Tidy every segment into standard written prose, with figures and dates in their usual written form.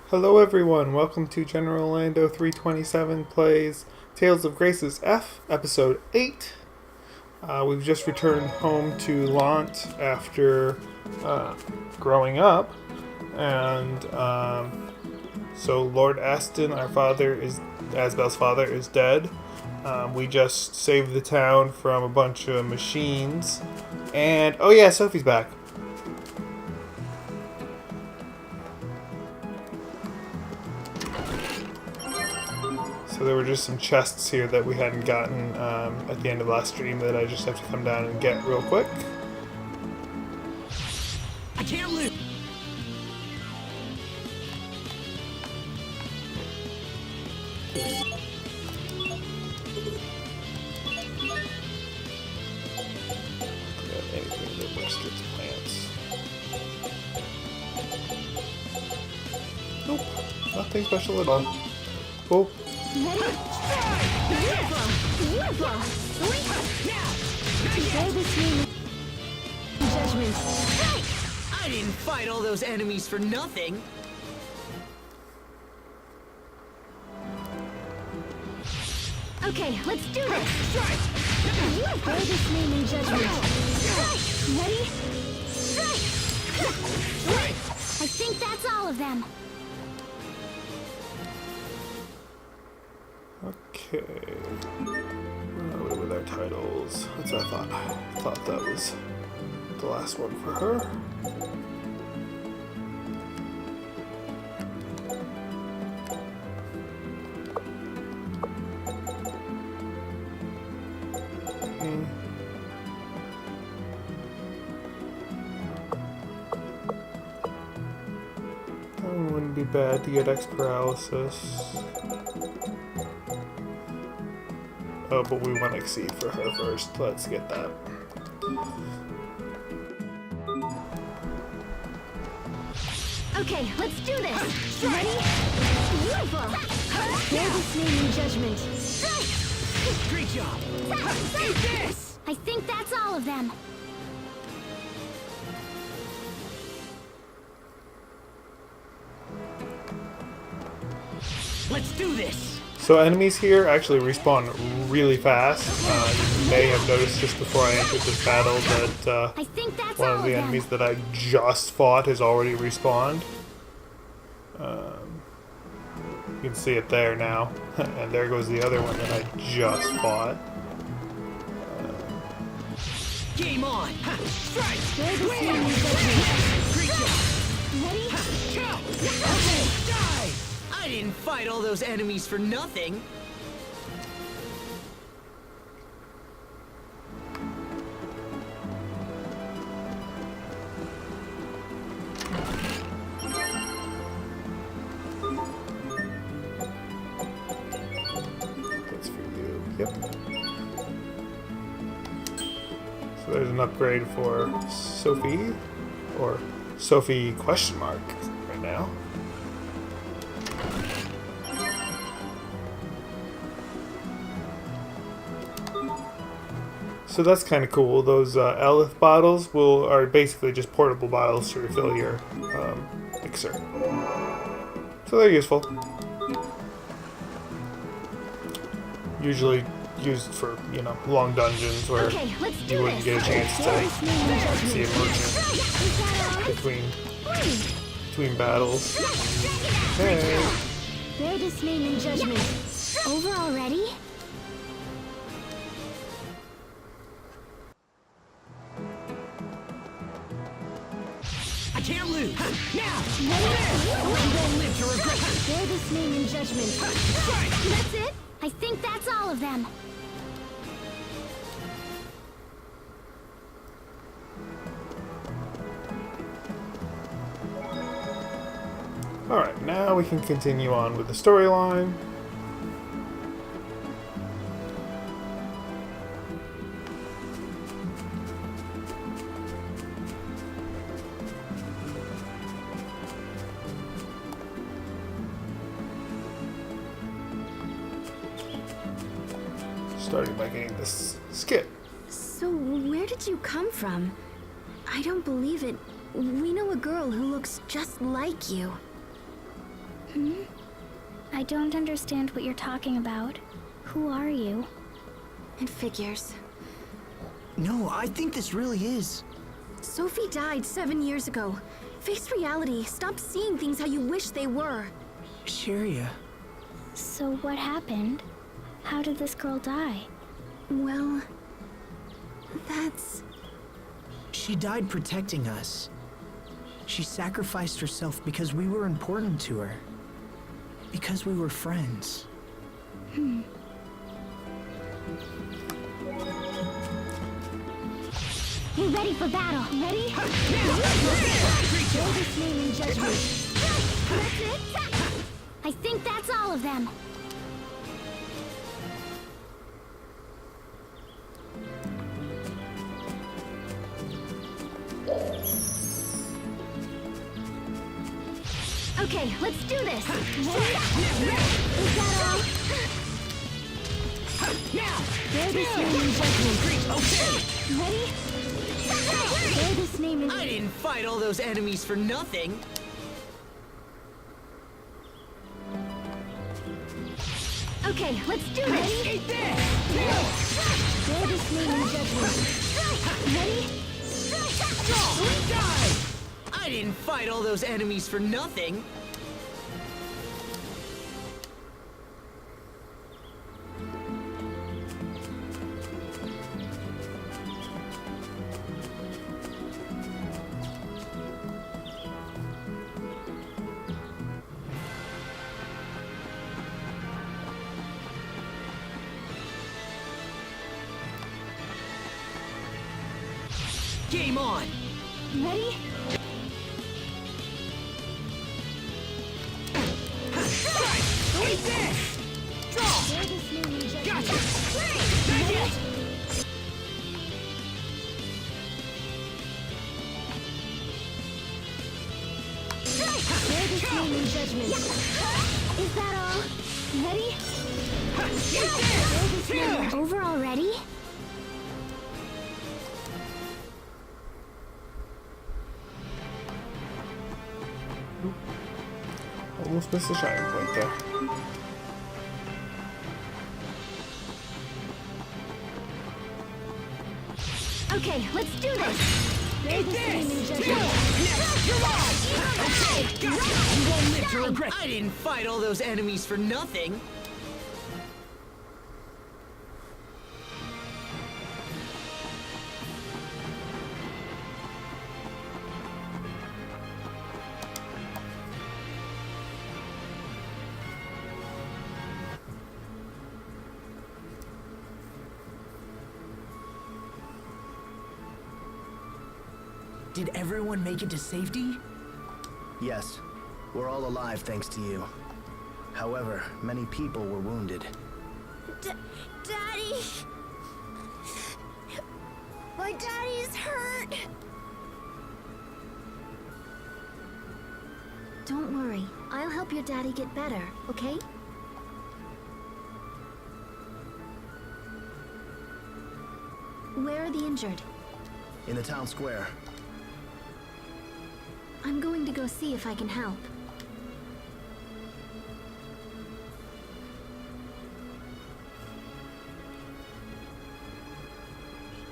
Hello everyone, welcome to General Orlando 327 Plays Tales of Graces F, Episode 8. We've just returned home to Lant after growing up, and so Lord Aston, our father, Asbel's father, is dead. We just saved the town from a bunch of machines, and oh yeah, Sophie's back. So there were just some chests here that we hadn't gotten at the end of last stream that I just have to come down and get real quick. I can't lose. Anything that restricts plants. Nope, nothing special at all. Cool. Ready? Beautiful! Beautiful! Prepare this name in judgment. I didn't fight all those enemies for nothing. Okay, let's do this! Prepare this name in judgment. Ready? I think that's all of them. Okay. Where are we with our titles? That's what I thought. I thought that was the last one for her. That one wouldn't be bad to get X paralysis. Oh, but we want to exceed for her first. Let's get that. Okay, let's do this! Ready? Beautiful! Prepare this name in judgment. Great job. Eat this. I think that's all of them. Let's do this. So enemies here actually respawn really fast. You may have noticed just before I entered this battle that I think that's one all of of the them. enemies that I just fought has already respawned. You can see it there now. And there goes the other one that I just fought. Game on. Strike. Prepare this name in judgment. Great job. Ready? Kill. Okay. Die. I didn't fight all those enemies for nothing. That's for you. Yep. So there's an upgrade for Sophie, or Sophie question mark right now. So that's kind of cool. Those Elif bottles are basically just portable bottles to refill your mixer. So they're useful. Usually used for, long dungeons where Okay, let's do you wouldn't this. get a chance Prepare this to name in judgment. see a merchant Is that all? between battles. Hey. Bear this name in judgment. Over already? I can't lose. Now. Ready? You won't live to regret it. Bear this name in judgment. Strike. That's it? I think that's all of them. Alright, now we can continue on with the storyline. Starting by getting this skit. So, where did you come from? I don't believe it. We know a girl who looks just like you. I don't understand what you're talking about. Who are you? It figures. No, I think this really is. Sophie died 7 years ago. Face reality. Stop seeing things how you wish they were. Sharia. So what happened? How did this girl die? Well, that's... She died protecting us. She sacrificed herself because we were important to her. Because we were friends. We're ready for battle. Ready? Show this name in judgment. That's it? I think that's all of them. Okay, let's do this. Ready? Is that all? Bear this name in judgment. Ready? Bear this name in... I didn't fight all those enemies for nothing. Okay, let's do this. Eat this! Bear this name in judgment. Ready? Die! I didn't fight all those enemies for nothing. Game on! Ready? Eat this! Bear this name in judgment. Gotcha! Ready? Bear this name in judgment. Is that all? Ready? Bear this name. Over already? Almost missed the shining point there. Okay, let's do this. Bear this name in judgment. You won't live to regret. I didn't fight all those enemies for nothing. Did everyone make it to safety? Yes, we're all alive thanks to you. However, many people were wounded. Daddy! My daddy is hurt! Don't worry. I'll help your daddy get better, okay? Where are the injured? In the town square. I'm going to go see if I can help.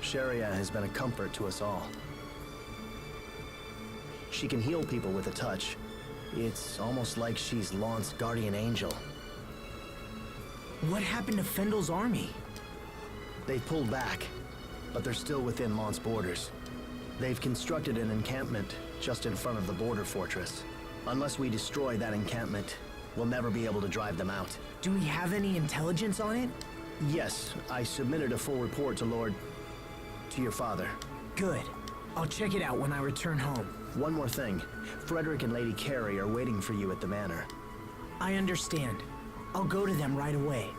Sharia has been a comfort to us all. She can heal people with a touch. It's almost like she's Launt's guardian angel. What happened to Fendel's army? They've pulled back, but they're still within Launt's borders. They've constructed an encampment just in front of the border fortress. Unless we destroy that encampment, we'll never be able to drive them out. Do we have any intelligence on it? Yes, I submitted a full report to your father. Good. I'll check it out when I return home. One more thing. Frederick and Lady Carey are waiting for you at the manor. I understand. I'll go to them right away.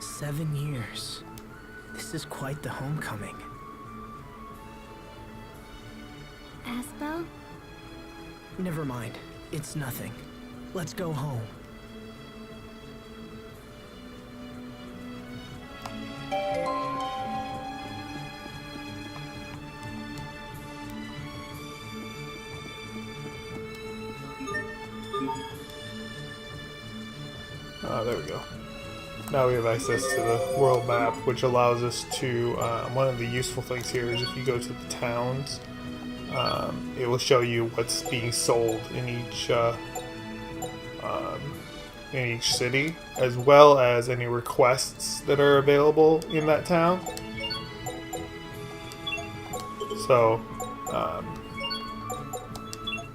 "7 years. This is quite the homecoming." Asbel? Never mind. It's nothing. Let's go home. There we go. Now we have access to the world map, which allows us to, one of the useful things here is if you go to the towns, it will show you what's being sold in each city, as well as any requests that are available in that town. So,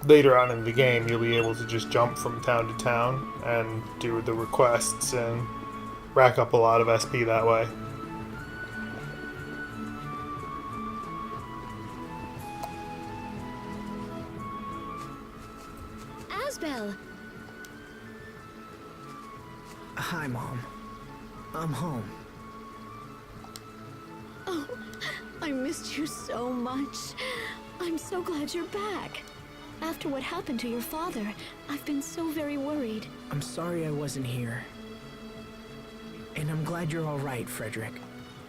later on in the game, you'll be able to just jump from town to town and do the requests and rack up a lot of SP that way. Asbel! Hi, Mom. I'm home. Oh, I missed you so much. I'm so glad you're back. After what happened to your father, I've been so very worried. I'm sorry I wasn't here. And I'm glad you're all right, Frederick.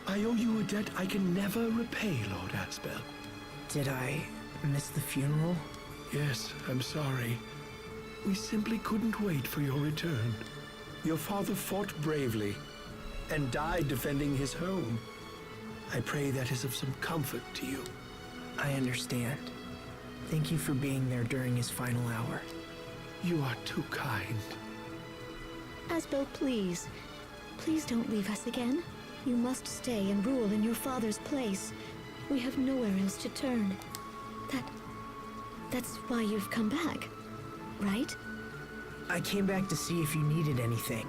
I owe you a debt I can never repay, Lord Asbel. Did I miss the funeral? Yes, I'm sorry. We simply couldn't wait for your return. Your father fought bravely and died defending his home. I pray that is of some comfort to you. I understand. Thank you for being there during his final hour. You are too kind. Asbel, please. Please don't leave us again. You must stay and rule in your father's place. We have nowhere else to turn. That's why you've come back, right? I came back to see if you needed anything,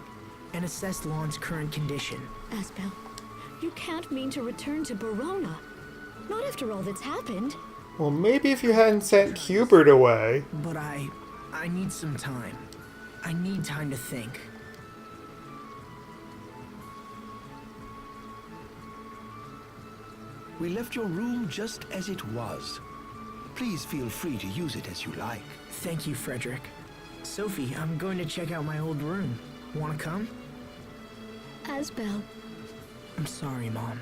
and assessed Lon's current condition. Asbel, you can't mean to return to Barona. Not after all that's happened. Well, maybe if you hadn't sent Hubert away. But I need some time. I need time to think. We left your room just as it was. Please feel free to use it as you like. Thank you, Frederick. Sophie, I'm going to check out my old room. Wanna come? Asbel, I'm sorry, Mom.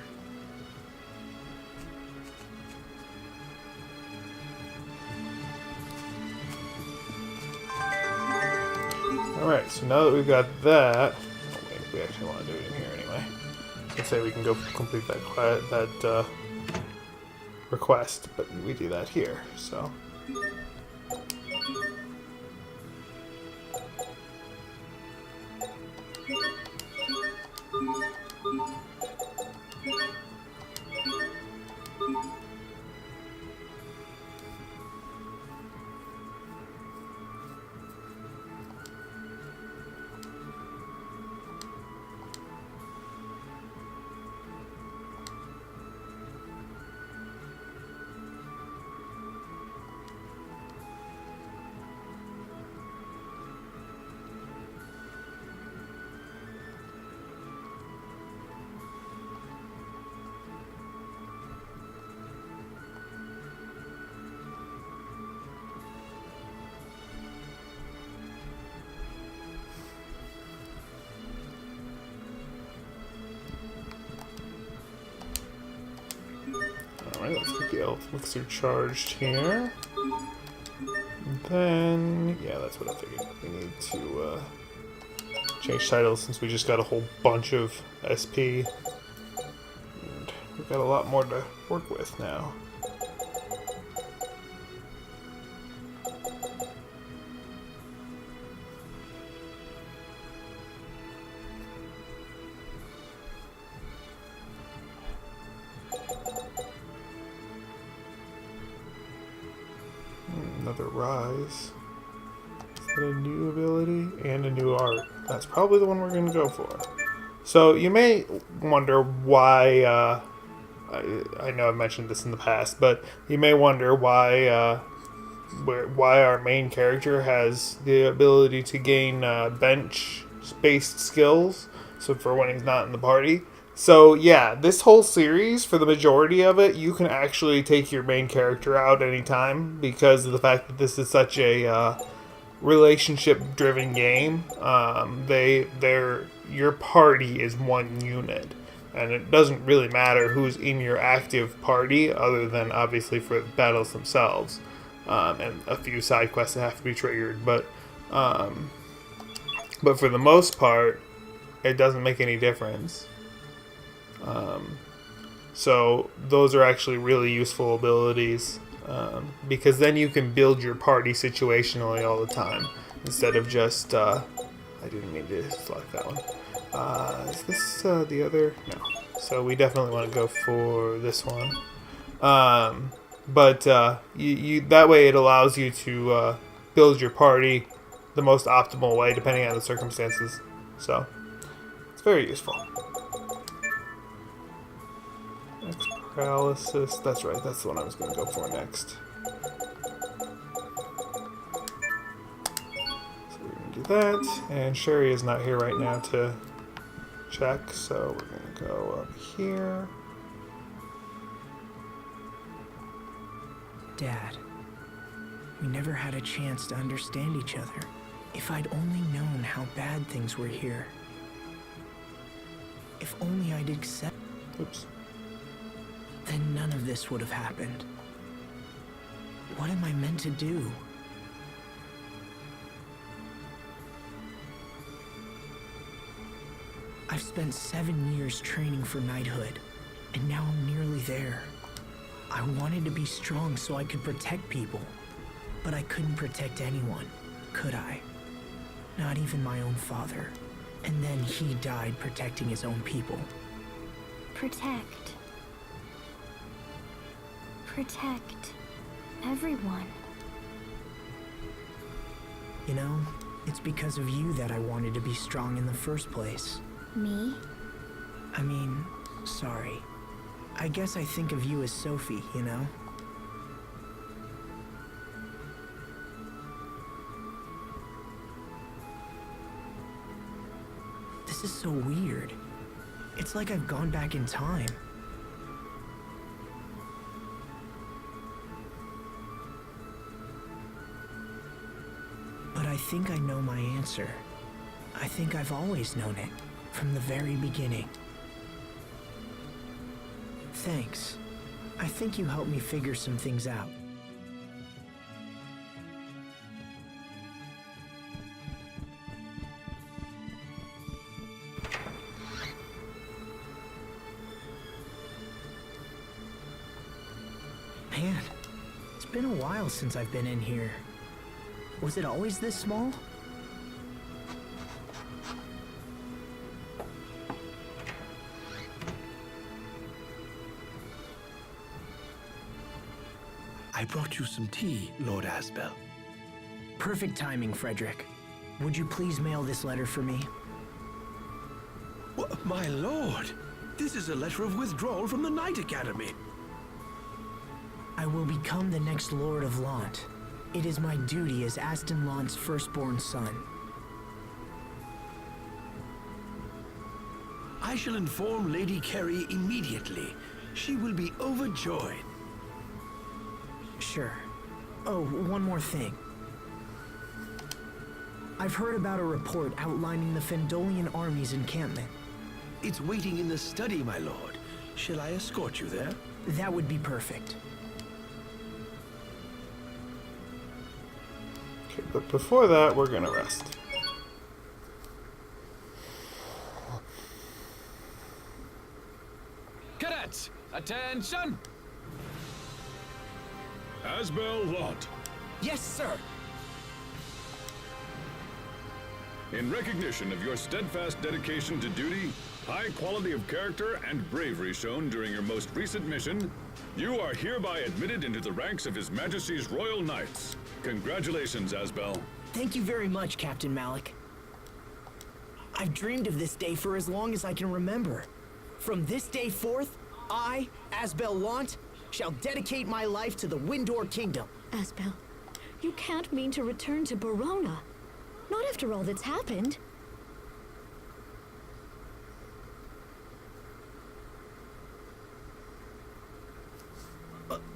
Alright, so now that we've got that, oh wait, we actually want to do it in here anyway. Let's say we can go complete that request, but we do that here, so. Alright, let's get the elixir charged here. And then, yeah, that's what I figured. We need to change titles since we just got a whole bunch of SP. And we've got a lot more to work with now. Another rise. Is that a new ability? And a new art. That's probably the one we're going to go for. So you may wonder why, I know I've mentioned this in the past, but you may wonder why our main character has the ability to gain bench-based skills, so for when he's not in the party. So yeah, this whole series, for the majority of it, you can actually take your main character out anytime because of the fact that this is such a relationship-driven game. Your party is one unit, and it doesn't really matter who's in your active party, other than obviously for the battles themselves, and a few side quests that have to be triggered. But for the most part, it doesn't make any difference. So those are actually really useful abilities, because then you can build your party situationally all the time, instead of just, I didn't mean to select that one. Is this the other? No. So we definitely want to go for this one. But you that way it allows you to build your party the most optimal way, depending on the circumstances. So it's very useful. Next, paralysis. That's right. That's the one I was going to go for next. So we're going to do that. And Sherry is not here right now to check, so we're going to go up here. Dad, we never had a chance to understand each other. If I'd only known how bad things were here. If only I'd accept. Oops. Then none of this would have happened. What am I meant to do? I've spent 7 years training for knighthood, and now I'm nearly there. I wanted to be strong so I could protect people, but I couldn't protect anyone, could I? Not even my own father. And then he died protecting his own people. Protect. Protect everyone. You know, it's because of you that I wanted to be strong in the first place. Me? I mean, sorry. I guess I think of you as Sophie, you know? This is so weird. It's like I've gone back in time. But I think I know my answer. I think I've always known it, from the very beginning. Thanks. I think you helped me figure some things out. Man, it's been a while since I've been in here. Was it always this small? I brought you some tea, Lord Asbel. Perfect timing, Frederick. Would you please mail this letter for me? My lord, this is a letter of withdrawal from the Knight Academy. I will become the next Lord of Lant. It is my duty as Aston Lant's firstborn son. I shall inform Lady Carrie immediately. She will be overjoyed. Sure. Oh, one more thing. I've heard about a report outlining the Fendolian army's encampment. It's waiting in the study, my lord. Shall I escort you there? That would be perfect. Okay, but before that, we're gonna rest. Cadets, attention! Asbel Lant, Yes, sir! in recognition of your steadfast dedication to duty, high quality of character, and bravery shown during your most recent mission, you are hereby admitted into the ranks of His Majesty's Royal Knights. Congratulations, Asbel. Thank you very much, Captain Malik. I've dreamed of this day for as long as I can remember. From this day forth, I, Asbel Lant, shall dedicate my life to the Windor Kingdom. Asbel, you can't mean to return to Barona. Not after all that's happened.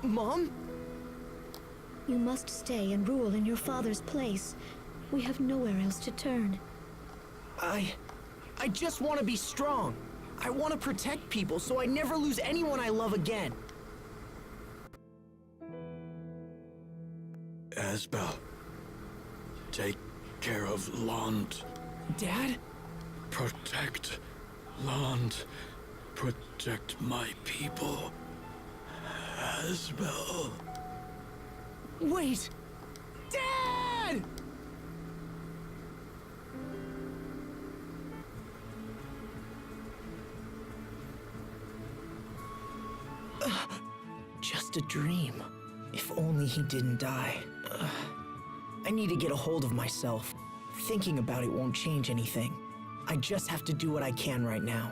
Mom? You must stay and rule in your father's place. We have nowhere else to turn. I just want to be strong. I want to protect people so I never lose anyone I love again. Asbel, take care of Lond. Dad? Protect Lond. Protect my people. Asbel. Wait! Dad! Just a dream. If only he didn't die. I need to get a hold of myself. Thinking about it won't change anything. I just have to do what I can right now.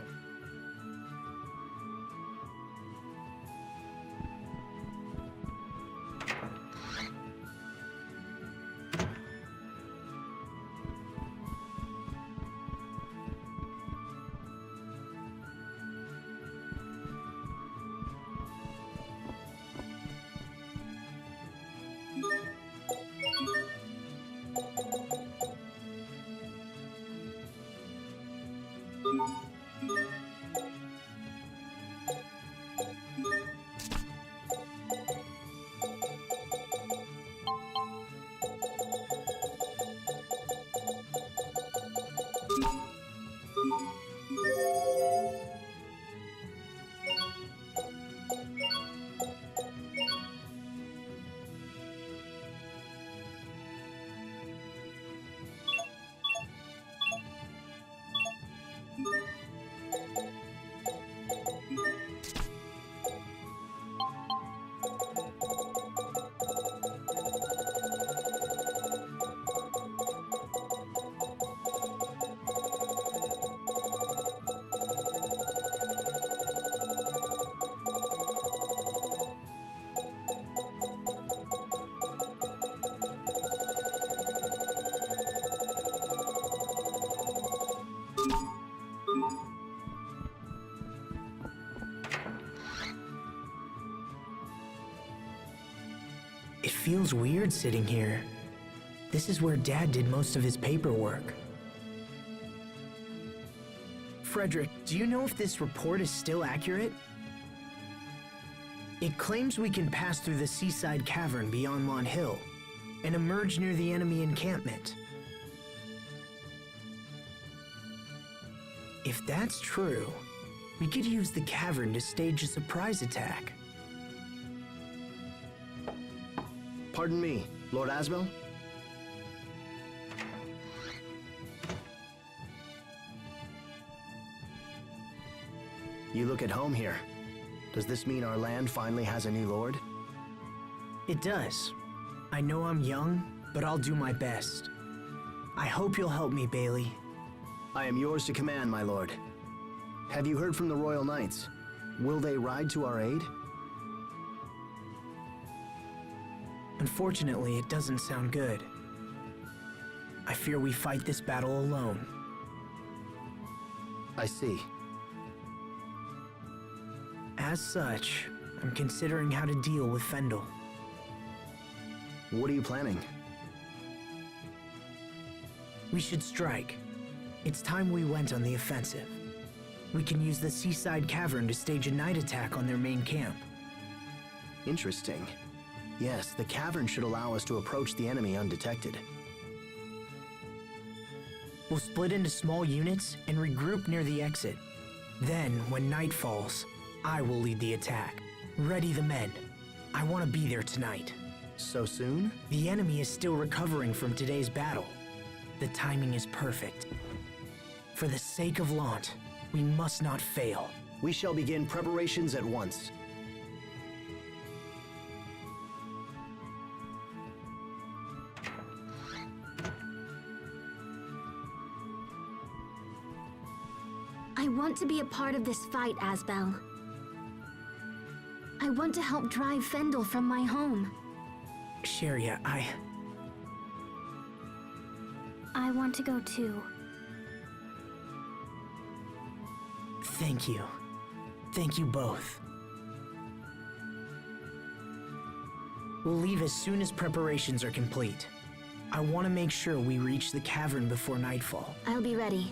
It feels weird sitting here. This is where Dad did most of his paperwork. Frederick, do you know if this report is still accurate? It claims we can pass through the seaside cavern beyond Lon Hill and emerge near the enemy encampment. If that's true, we could use the cavern to stage a surprise attack. Pardon me, Lord Asbel? You look at home here. Does this mean our land finally has a new lord? It does. I know I'm young, but I'll do my best. I hope you'll help me, Bailey. I am yours to command, my lord. Have you heard from the Royal Knights? Will they ride to our aid? Unfortunately, it doesn't sound good. I fear we fight this battle alone. I see. As such, I'm considering how to deal with Fendel. What are you planning? We should strike. It's time we went on the offensive. We can use the seaside cavern to stage a night attack on their main camp. Interesting. Yes, the cavern should allow us to approach the enemy undetected. We'll split into small units and regroup near the exit. Then, when night falls, I will lead the attack. Ready the men. I want to be there tonight. So soon? The enemy is still recovering from today's battle. The timing is perfect. For the sake of Lant, we must not fail. We shall begin preparations at once. I want to be a part of this fight, Asbel. I want to help drive Fendel from my home. Sheria, I want to go too. Thank you. Thank you both. We'll leave as soon as preparations are complete. I want to make sure we reach the cavern before nightfall. I'll be ready.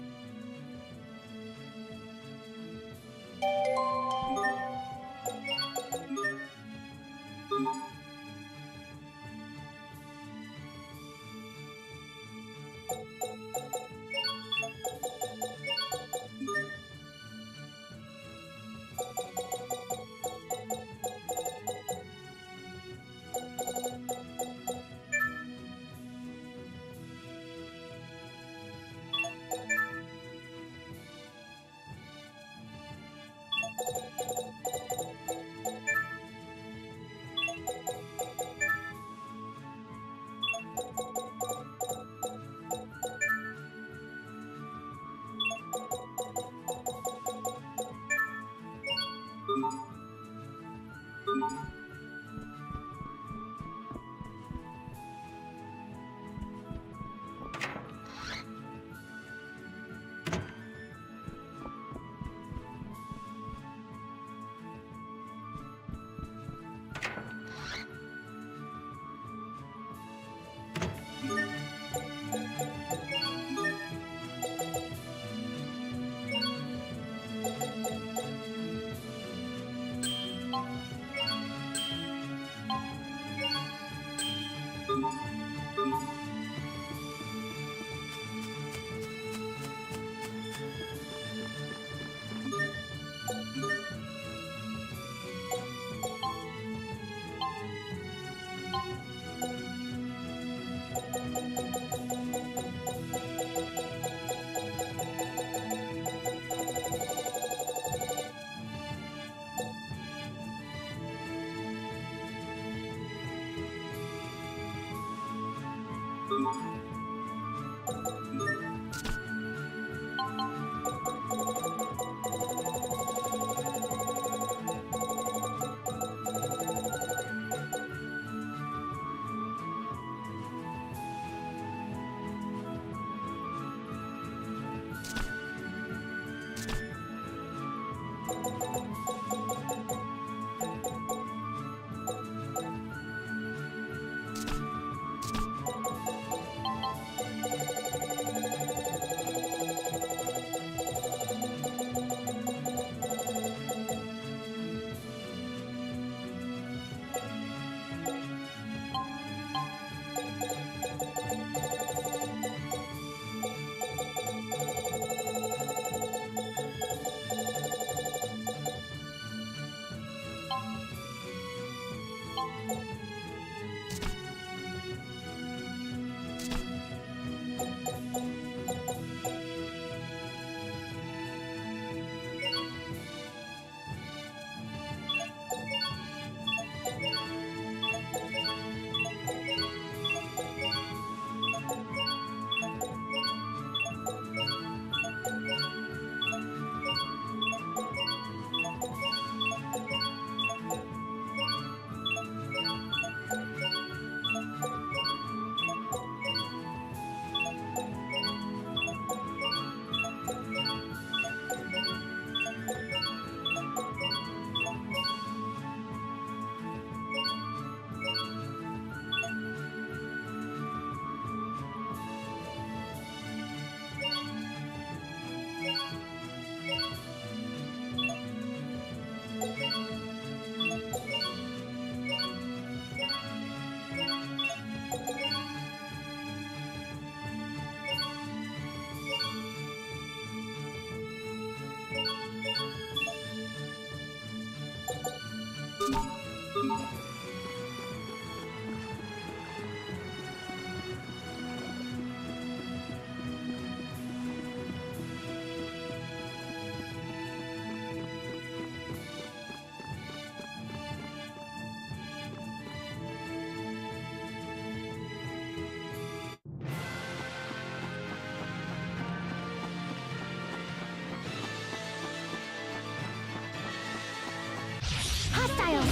Hostiles!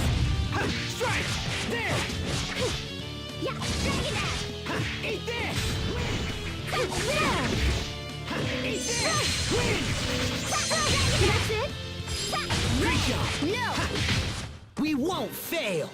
Strike! There! Yeah, dragon dash! Eat this! There! Eat this! Win! That's it? Great job! No! We won't fail!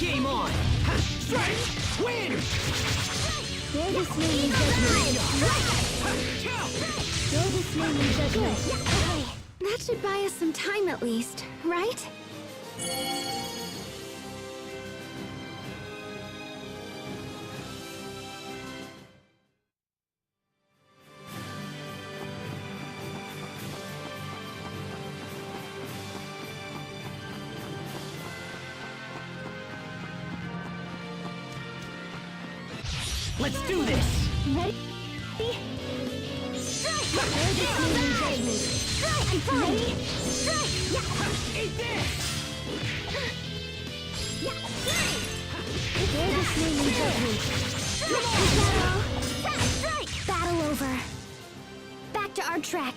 Game on! Ha! Strike! Win! They're the swinging judgment. They're the swinging judgment. Okay, that should buy us some time at least, right? Let's do this! Ready? They're the swinging judgment. I'm fine. Eat this! They're the swinging judgment. Battle over. Back to our track.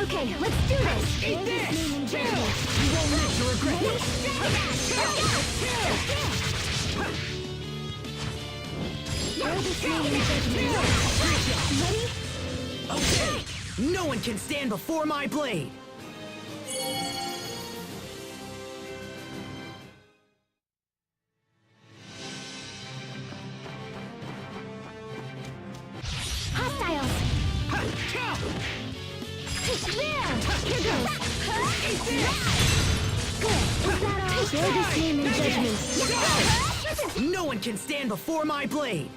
Okay, let's do this! Eat this! Naming judgment. You won't live to regret Ready? it. Oldest naming judgment. Ready? Okay, no one can stand before my blade. Hostiles! There! Here goes! Good! Is that all? Oldest naming judgment. No one can stand before my blade.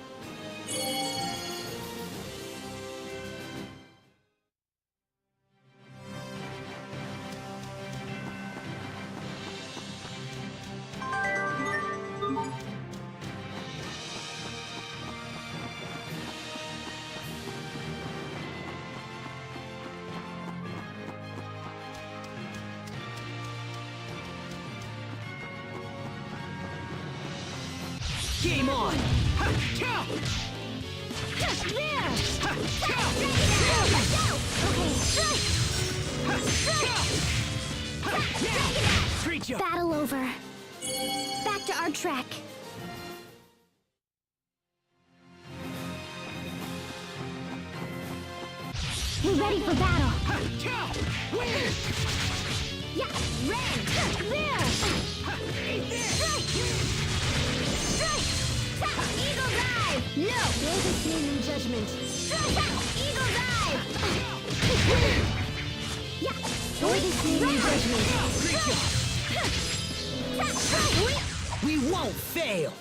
Game on! Treat you! Battle over. Back to our track. You ready for battle? Yeah, ran! There! Eagle dive! No! Oldest naming judgment. Eagle dive! Yeah! Oldest naming judgment. We won't fail!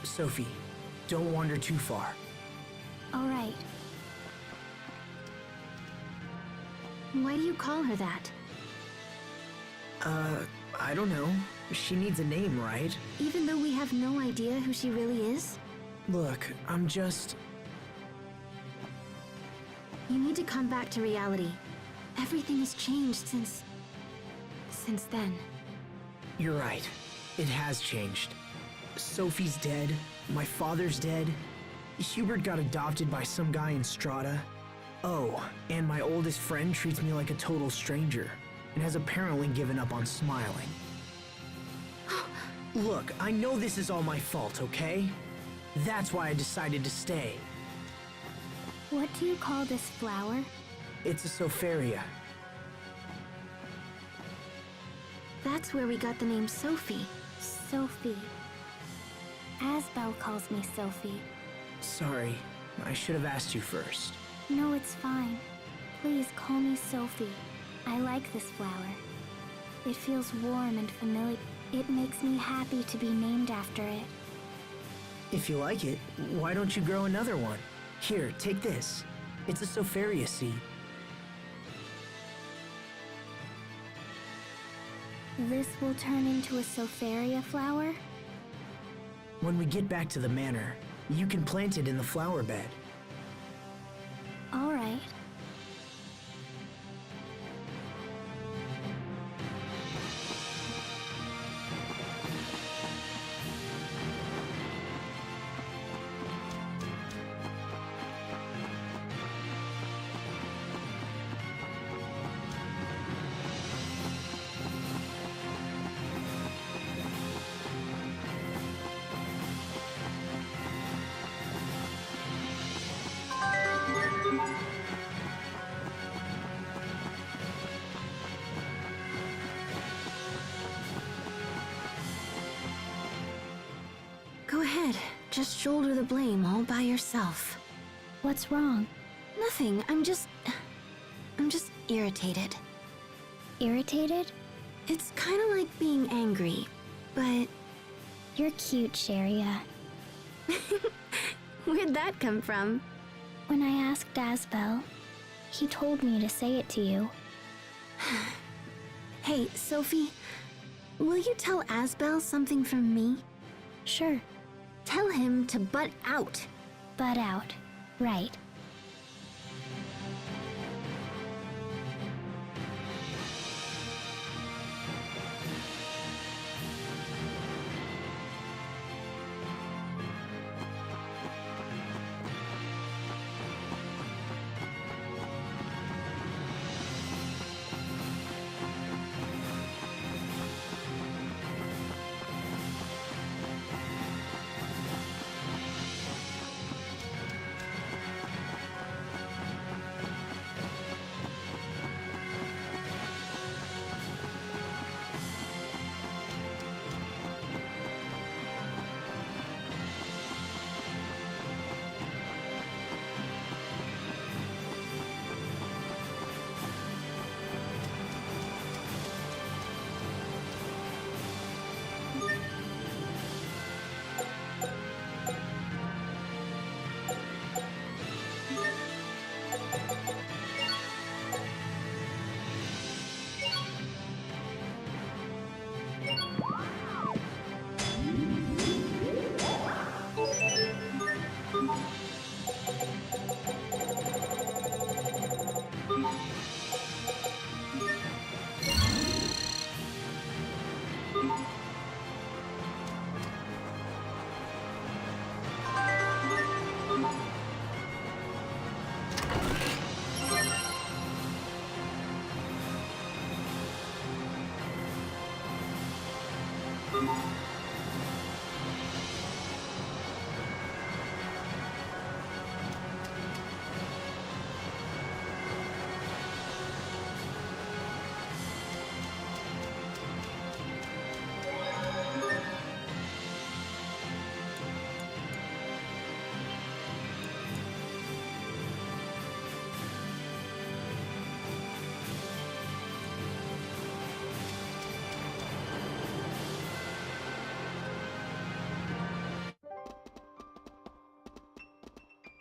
Sophie, don't wander too far. All right. Why do you call her that? I don't know. She needs a name, right? Even though we have no idea who she really is? Look, I'm just... You need to come back to reality. Everything has changed since then. You're right. It has changed. Sophie's dead. My father's dead. Hubert got adopted by some guy in Strata. Oh, and my oldest friend treats me like a total stranger and has apparently given up on smiling. Look, I know this is all my fault, okay? That's why I decided to stay. What do you call this flower? It's a Sopharia. That's where we got the name Sophie. Sophie. Asbel calls me Sophie. Sorry, I should have asked you first. No, it's fine. Please call me Sophie. I like this flower. It feels warm and familiar. It makes me happy to be named after it. If you like it, why don't you grow another one? Here, take this. It's a Sopharia seed. This will turn into a Sopharia flower? When we get back to the manor, you can plant it in the flower bed. All right. Go ahead. Just shoulder the blame all by yourself. What's wrong? Nothing. I'm just irritated. Irritated? It's kind of like being angry, but You're cute, Sharia. where'd that come from? When I asked Asbel, he told me to say it to you. Hey, Sophie, will you tell Asbel something from me? Sure. Tell him to butt out. Butt out. Right.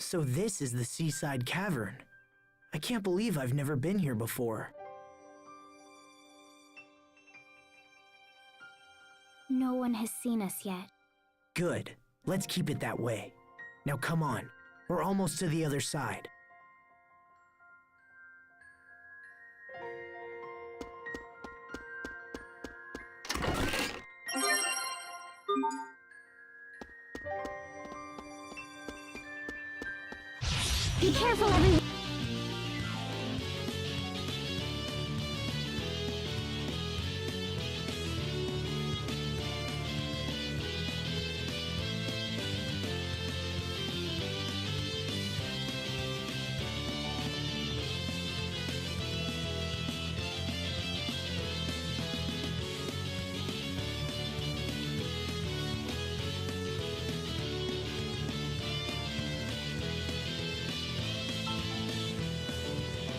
So this is the Seaside Cavern. I can't believe I've never been here before. No one has seen us yet. Good. Let's keep it that way. Now come on. We're almost to the other side. Be careful, everyone.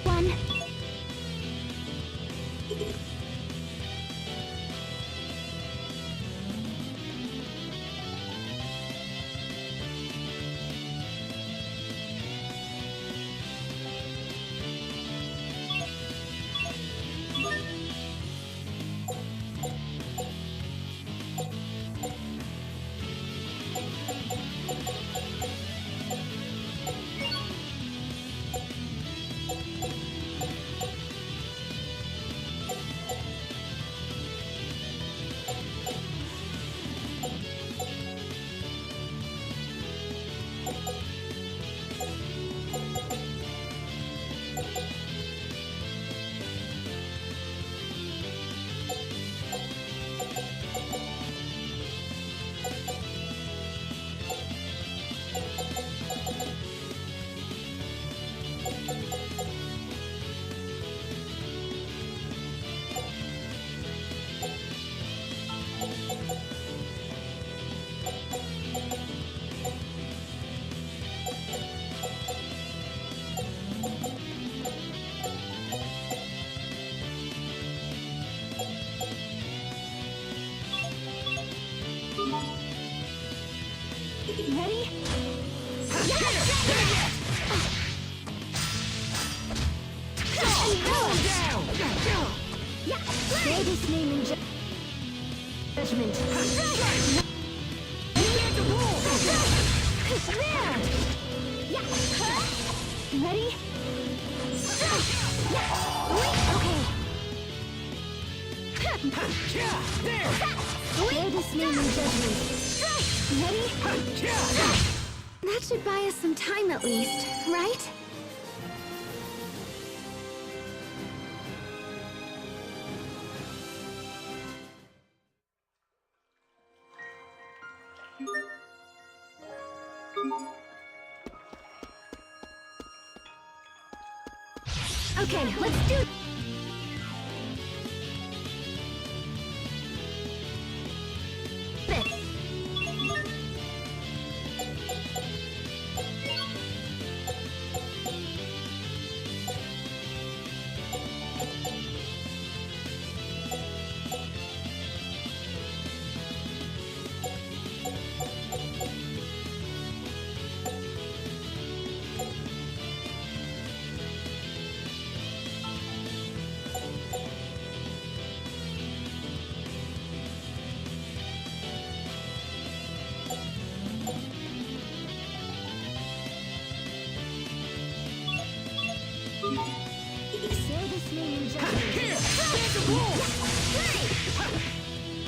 One. Ready? Bear this name in judgment. Ready? Bear this name in judgment. Ready? That should buy us some time at least, right? Okay, let's do it. Bear this name in judgment. Here! Stand the rules!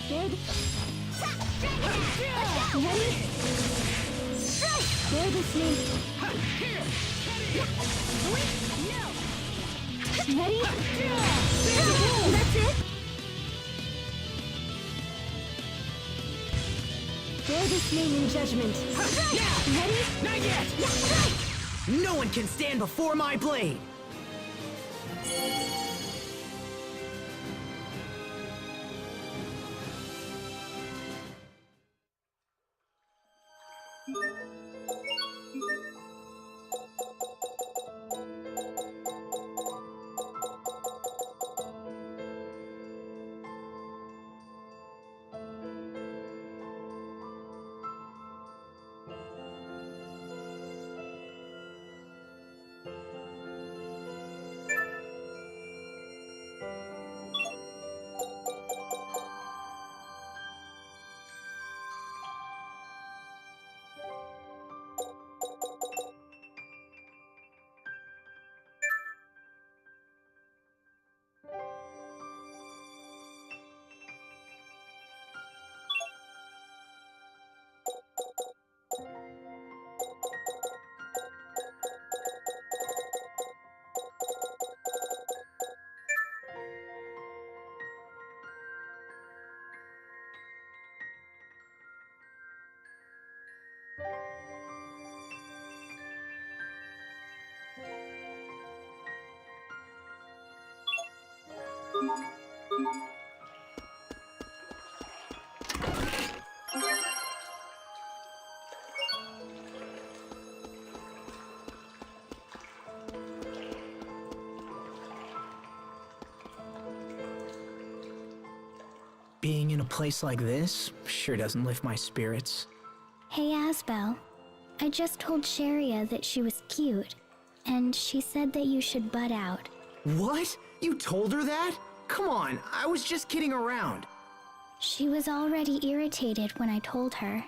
Bear the... Ready? Bear this name... Here! Ready? Stand the rules! That's it? Bear this name in judgment. Ready? Not yet! No one can stand before my blade! Being in a place like this sure doesn't lift my spirits. Hey, Asbel. I just told Sharia that she was cute, and she said that you should butt out. What? You told her that? Come on, I was just kidding around. She was already irritated when I told her.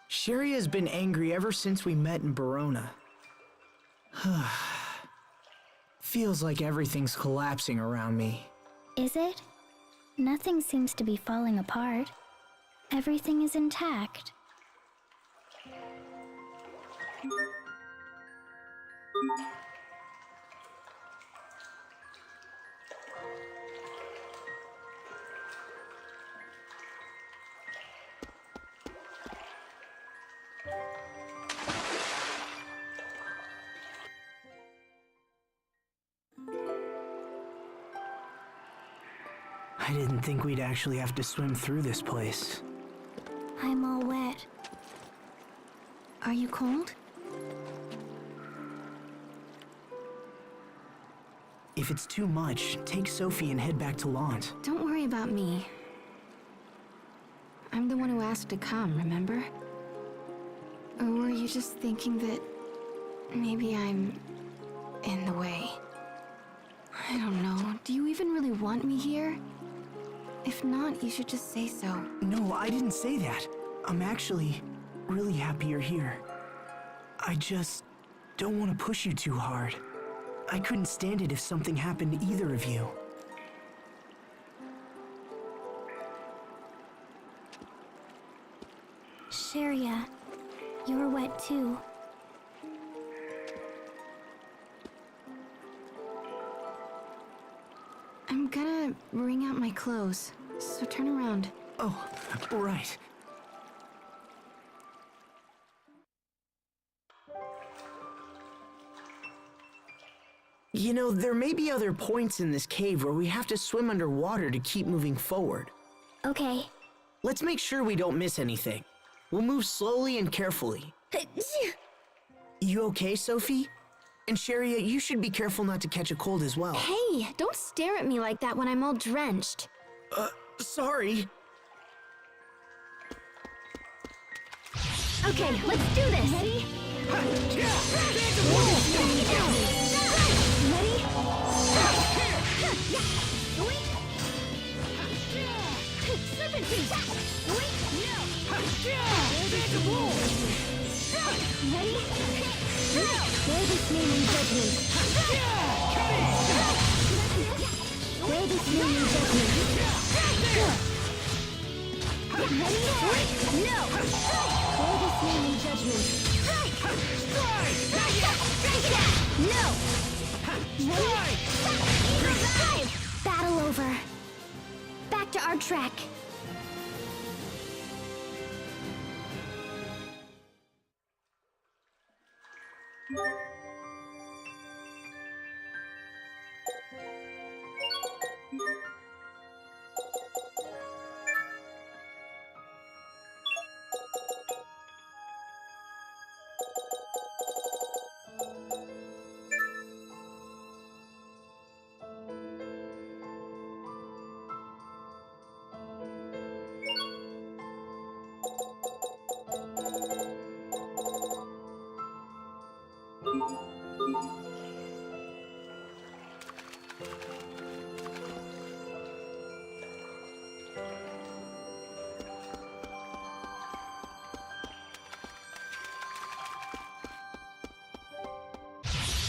Sharia's been angry ever since we met in Barona. Feels like everything's collapsing around me. Is it? Nothing seems to be falling apart. Everything is intact. I didn't think we'd actually have to swim through this place. I'm all wet. Are you cold? If it's too much, take Sophie and head back to Lant. Don't worry about me. I'm the one who asked to come, remember? Or were you just thinking that maybe I'm in the way? I don't know. Do you even really want me here? If not, you should just say so. No, I didn't say that. I'm actually really happy you're here. I just don't want to push you too hard. I couldn't stand it if something happened to either of you. Sharia, you're wet too. I'm gonna wring out my clothes, so turn around. Oh, right. You know, there may be other points in this cave where we have to swim underwater to keep moving forward. Okay. Let's make sure we don't miss anything. We'll move slowly and carefully. You okay, Sophie? And Sharia, you should be careful not to catch a cold as well. Hey, don't stare at me like that when I'm all drenched. Sorry. Okay, let's do this. Ready? Ready? Serpent Beast! Ready? Bear this name in judgment. Bear this name in judgment. Ready? No! Bear this name in judgment. No! Ready? Battle over. Back to our track.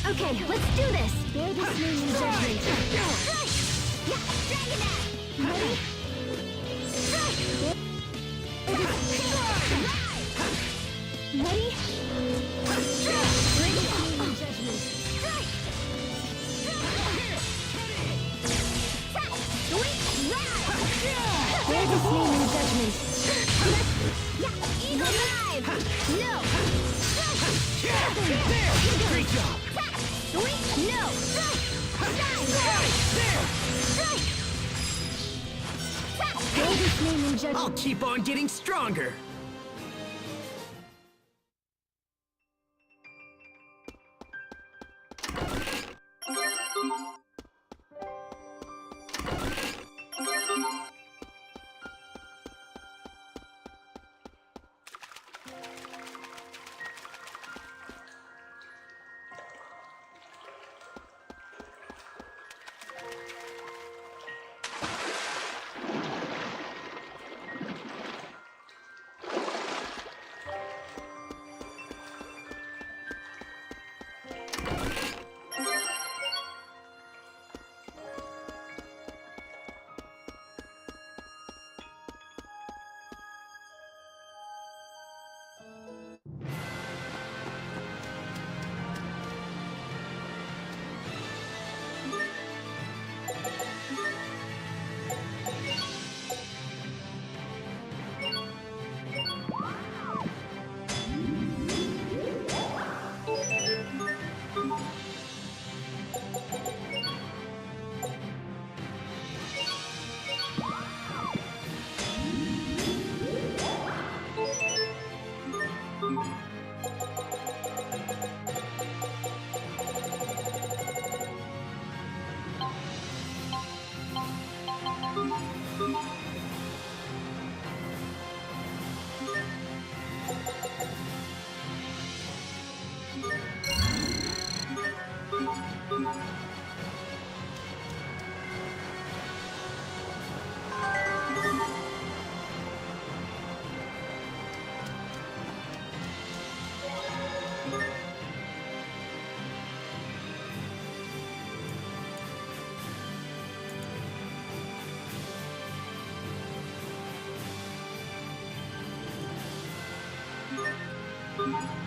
Okay, let's do this! Bear this name in judgment. Ready? Ready? Bear this name in judgment. Bear this name in judgment. Eagle dive! No! Great job! No! Dive! There! I'll keep on getting stronger. Thank you.